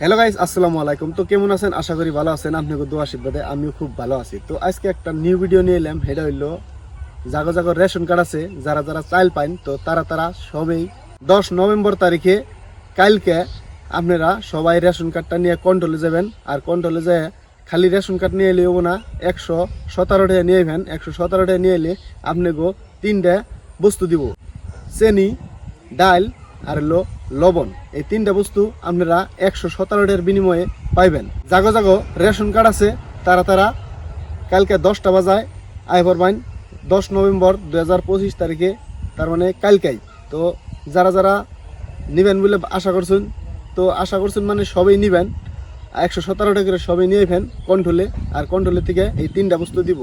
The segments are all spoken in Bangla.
হ্যালো গাইস, আসসালামু আলাইকুম। তো কেমন আছেন? আশা করি ভালো আছেন। আপনাকে দোয়া আশীর্বাদে আমিও খুব ভালো আছি। তো আজকে একটা নিউ ভিডিও নিয়ে এলাম। সেটা হইলো জাগো জাগো রেশন কার্ড আছে, যারা যারা চাইল পাইন, তো তারা সবাই 10 নভেম্বর তারিখে কালকে আপনারা সবাই রেশন কার্ডটা নিয়ে কন্ট্রোলে যাবেন। আর কন্ট্রোলে যায় খালি রেশন কার্ড নিয়ে এলে হবো না, 117 টাকা নিয়ে আইবেন। 117 টাকা নিয়ে এলে আপনাকে 3টা বস্তু দিব: চেনি, ডাল আর লবণ। এই 3টা বস্তু আপনারা 117 টাকার বিনিময়ে পাইবেন। জাগো জাগো রেশন কার্ড আছে, তারা কালকে 10টা বাজায় আয় পড়বেন 10 নভেম্বর 2025 তারিখে, তার মানে কালকেই। তো যারা যারা নিবেন বলে আশা করছেন, তো আশা করছেন মানে সবাই নিবেন। 117 টাকা করে সবাই নিয়ে আইবেন কন্ট্রোলে। আর কন্ট্রোলে থেকে এই 3টা বস্তু দিব: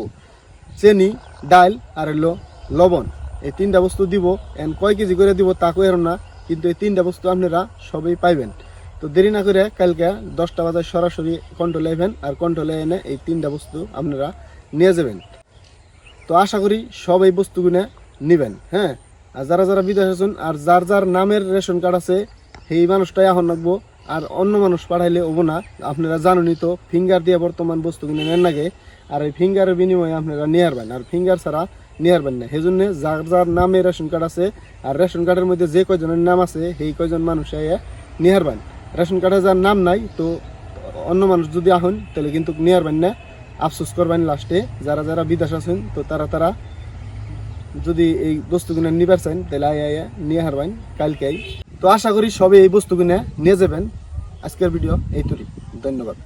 চেনি, ডাল আর লবণ। এই 3টা বস্তু দিব। কয় কেজি করে দিব তা কই না, কিন্তু এই 3টা বস্তু আপনারা সবাই পাইবেন। তো দেরি না করে কালকে 10টা বাজায় সরাসরি কন্ট্রোলে আইবেন। আর কন্ট্রোলে এনে এই 3টা বস্তু আপনারা নিয়ে যাবেন। তো আশা করি সব এই বস্তুগুলো নেবেন। হ্যাঁ, আর যারা যারা বিদেশ আছেন আর যার যার নামের রেশন কার্ড আছে, সেই মানুষটাই এখন রাখবো। আর অন্য মানুষ পাঠাইলে হবো না। আপনারা জানেনই তো, ফিঙ্গার দিয়ে বর্তমান বস্তুগুলো নেন লাগে। আর এই ফিঙ্গারের বিনিময়ে আপনারা নিয়ে আসবেন, আর ফিঙ্গার ছাড়া নিয়ে আসবেন না। সেই জন্য যার যার নামে রেশন কার্ড আছে আর রেশন কার্ডের মধ্যে যে কয়জনের নাম আছে, সেই কয়জন মানুষ নিয়ে আসবেন। রেশন কার্ডে যার নাম নাই, তো অন্য মানুষ যদি আহন তাহলে কিন্তু নিয়ে আসবেন না, আফসোস করবেন লাস্টে। যারা যারা বিদেশ আছেন, তো তারা যদি এই বস্তুগুলো নিবার চান, তাহলে আয়া নিয়ে হারবেন কালকেই। তো আশা করি সবে এই বস্তুগুলো নিয়ে যাবেন। আজকের ভিডিও এই তুলি। ধন্যবাদ।